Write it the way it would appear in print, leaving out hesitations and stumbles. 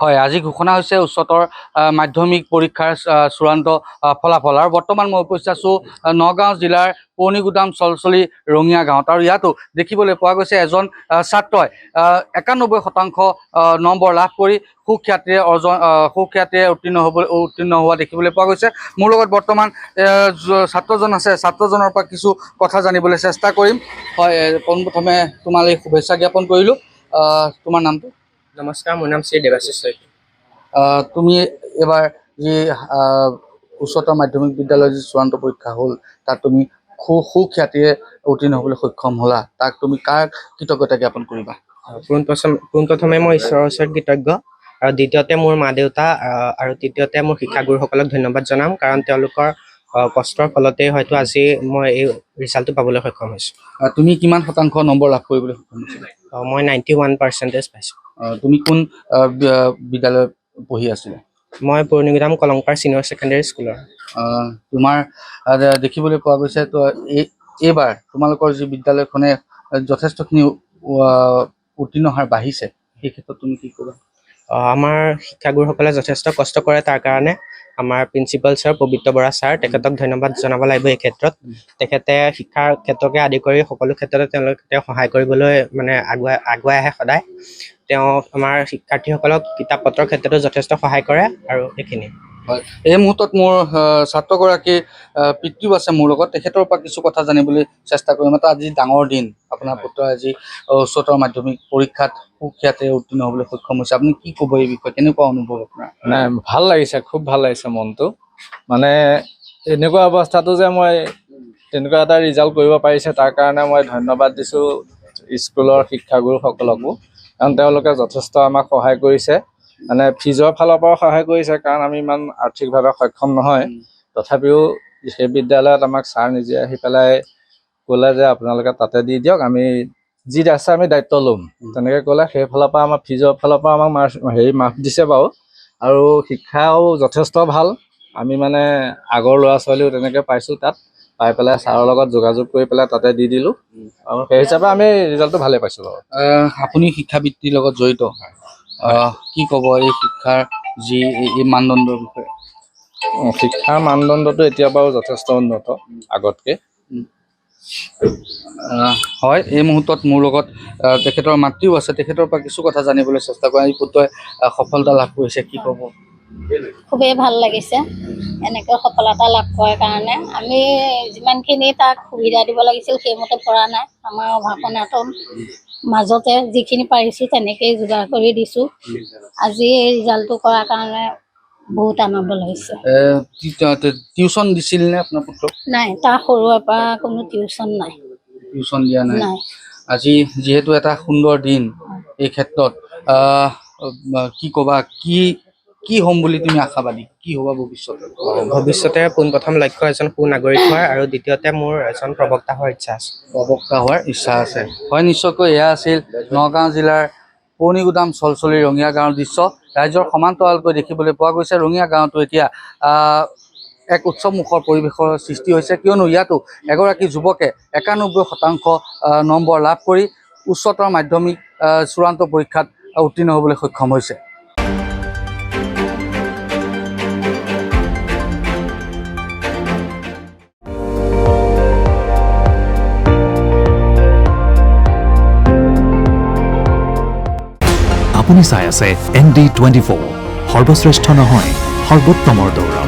হয়, আজি ঘোষণা হৈছে উচ্চতৰ মাধ্যমিক পৰীক্ষাৰ চূড়ান্ত ফলাফল। আৰু বৰ্তমান মই উপস্থিত আছোঁ নগাঁও জিলাৰ পুৰণিগুদাম চলচলি ৰঙিয়া গাঁৱত। আৰু ইয়াতো দেখিবলৈ পোৱা গৈছে এজন ছাত্ৰই 91% নম্বৰ লাভ কৰি সুখ্যাতিৰে উত্তীৰ্ণ হোৱা দেখিবলৈ পোৱা গৈছে। মোৰ লগত বৰ্তমান ছাত্ৰজন আছে, ছাত্ৰজনৰ পৰা কিছু কথা জানিবলৈ চেষ্টা কৰিম। হয়, পোনপ্ৰথমে তোমালৈ শুভেচ্ছা জ্ঞাপন কৰিলোঁ। তোমাৰ নামটো? নমস্কাৰ, মোৰ নাম শ্ৰী দেৱাশিষ শইকীয়া। তুমি এবাৰ যি উচ্চতৰ মাধ্যমিক বিদ্যালয়ৰ যি চূড়ান্ত পৰীক্ষা হ'ল, তাত তুমি সুখ্যাতিৰে উত্তীৰ্ণ হ'বলৈ সক্ষম হ'লা। তাক তুমি কাৰ কৃতজ্ঞতা জ্ঞাপন কৰিবা? পোনপ্ৰথমে মই ঈশ্বৰৰ ওচৰত কৃতজ্ঞ, আৰু দ্বিতীয়তে মোৰ মা দেউতা, আৰু তৃতীয়তে মোৰ শিক্ষাগুৰুসকলক ধন্যবাদ জনাম, কাৰণ তেওঁলোকৰ কষ্টৰ ফলতেই হয়তো আজি মই এই ৰিজাল্টটো পাবলৈ সক্ষম হৈছোঁ। তুমি কিমান শতাংশ নম্বৰ লাভ কৰিবলৈ সক্ষম হৈছিলা? মই 91% পাইছোঁ। তুমি কোন বিদ্যালয়ত পঢ়ি আছিলা? মই পুৰণিগুদাম কলংকাৰ ছিনিয়ৰ ছেকেণ্ডেৰী স্কুলৰ। তোমাৰ দেখিবলৈ পোৱা গৈছে তো এইবাৰ তোমালোকৰ যি বিদ্যালয়খনে যথেষ্টখিনি উত্তীৰ্ণ হাৰ বাঢ়িছে, সেই ক্ষেত্ৰত তুমি কি ক'বা? আমাৰ শিক্ষাগুৰুসকলে যথেষ্ট কষ্ট কৰে, তাৰ কাৰণে আমাৰ প্ৰিন্সিপাল ছাৰ পবিত্ৰ বৰা ছাৰ, তেখেতক ধন্যবাদ জনাব লাগিব এই ক্ষেত্ৰত। তেখেতে শিক্ষাৰ ক্ষেত্ৰকে আদি কৰি সকলো ক্ষেত্ৰতে তেওঁলোকে সহায় কৰিবলৈ মানে আগুৱাই আহে সদায়। তেওঁ আমাৰ শিক্ষাৰ্থীসকলক কিতাপ পত্ৰৰ ক্ষেত্ৰতো যথেষ্ট সহায় কৰে, আৰু এইখিনি। হয়, এই মুহূৰ্তত মোৰ ছাত্ৰগৰাকীৰ পিতৃও আছে মোৰ লগত, তেখেতৰ পৰা কিছু কথা জানিবলৈ চেষ্টা কৰিম। এটা আজি ডাঙৰ দিন, আপোনাৰ পুত্ৰই আজি উচ্চতৰ মাধ্যমিক পৰীক্ষাত সুখ্যাতিৰে উত্তীৰ্ণ হ'বলৈ সক্ষম হৈছে। আপুনি কি ক'ব এই বিষয়ে? কেনেকুৱা অনুভৱ আপোনাৰ? নাই, ভাল লাগিছে, খুব ভাল লাগিছে মনটো। মানে এনেকুৱা অৱস্থাটো যে মই তেনেকুৱা এটা ৰিজাল্ট কৰিব পাৰিছে, তাৰ কাৰণে মই ধন্যবাদ দিছোঁ স্কুলৰ শিক্ষাগুৰুসকলকো, কাৰণ তেওঁলোকে যথেষ্ট আমাক সহায় কৰিছে। মানে ফিজৰ ফালৰ পৰাও সহায় কৰিছে, কাৰণ আমি ইমান আৰ্থিকভাৱে সক্ষম নহয়। তথাপিও সেই বিদ্যালয়ত আমাক ছাৰ নিজে আহি পেলাই ক'লে যে আপোনালোকে তাতে দি দিয়ক, আমি যি আছে আমি দায়িত্ব ল'ম, তেনেকৈ ক'লে। সেই ফালৰ পৰা আমাৰ ফিজৰ ফালৰ পৰা আমাক মাফ দিছে বাৰু। আৰু শিক্ষাও যথেষ্ট ভাল। আমি মানে আগৰ ল'ৰা ছোৱালীও তেনেকৈ পাইছোঁ, তাত পাই পেলাই ছাৰৰ লগত যোগাযোগ কৰি পেলাই তাতে দি দিলোঁ, আৰু সেই হিচাপে আমি ৰিজাল্টটো ভালেই পাইছোঁ বাৰু। আপুনি শিক্ষাবৃত্তিৰ লগত জড়িত, কি ক'ব এই শিক্ষাৰ যি এই মানদণ্ডৰ বিষয়ে? শিক্ষাৰ মানদণ্ডটো এতিয়া বাৰু যথেষ্ট উন্নত আগতকৈ। হয়, এই মুহূৰ্তত মোৰ লগত তেখেতৰ মাতৃও আছে, তেখেতৰ পৰা কিছু কথা জানিবলৈ চেষ্টা কৰিম। এই পুত্ৰই সফলতা লাভ কৰিছে, কি ক'ব? খুবেই ভাল লাগিছে এনেকৈ সফলতা লাভ কৰাৰ কাৰণে। আমি যিমানখিনি তাক সুবিধা দিব লাগিছিল সেইমতে পৰা নাই। আমাৰ অভাৱ অনাটন মাজতে যিখিনি পাৰিছোঁ তেনেকেই যোগাৰ কৰি দিছোঁ। আজি এই ৰিজাল্টটো কৰাৰ কাৰণে বহুত আনন্দ লাগিছে। টিউশ্যন দিছিল নে আপোনাৰ পুত্ৰক? নাই, তাৰ সৰুৰে পৰা কোনো টিউশ্যন নাই। টিউশ্যন দিয়া নাই। আজি যিহেতু এটা সুন্দৰ দিন, এই ক্ষেত্ৰত কি ক'বা? কি হ'ম বুলি তুমি আশাবাদী? কি হ'বা ভৱিষ্যতে? ভৱিষ্যতে পোনপ্ৰথম লক্ষ্য এজন সুনাগৰিক হোৱাৰ, আৰু দ্বিতীয়তে মোৰ এজন প্ৰবক্তা হোৱাৰ ইচ্ছা আছে। প্ৰবক্তা হোৱাৰ ইচ্ছা আছে। হয়, নিশ্চয়কৈ এয়া আছিল নগাঁও জিলাৰ পুৰণিগুদাম চলচলি ৰঙিয়া গাঁৱৰ দৃশ্য। ৰাইজৰ সমান্তৰালকৈ দেখিবলৈ পোৱা গৈছে। ৰঙিয়া গাঁৱতো এতিয়া এক উৎসৱমুখৰ পৰিৱেশৰ সৃষ্টি হৈছে, কিয়নো ইয়াতো এগৰাকী যুৱকে 91% নম্বৰ লাভ কৰি উচ্চতৰ মাধ্যমিক চূড়ান্ত পৰীক্ষাত উত্তীৰ্ণ হ'বলৈ সক্ষম হৈছে। আপুনি চাই আছে ND24, সৰ্বশ্ৰেষ্ঠ নহয়, সৰ্বোত্তমৰ দৌৰ।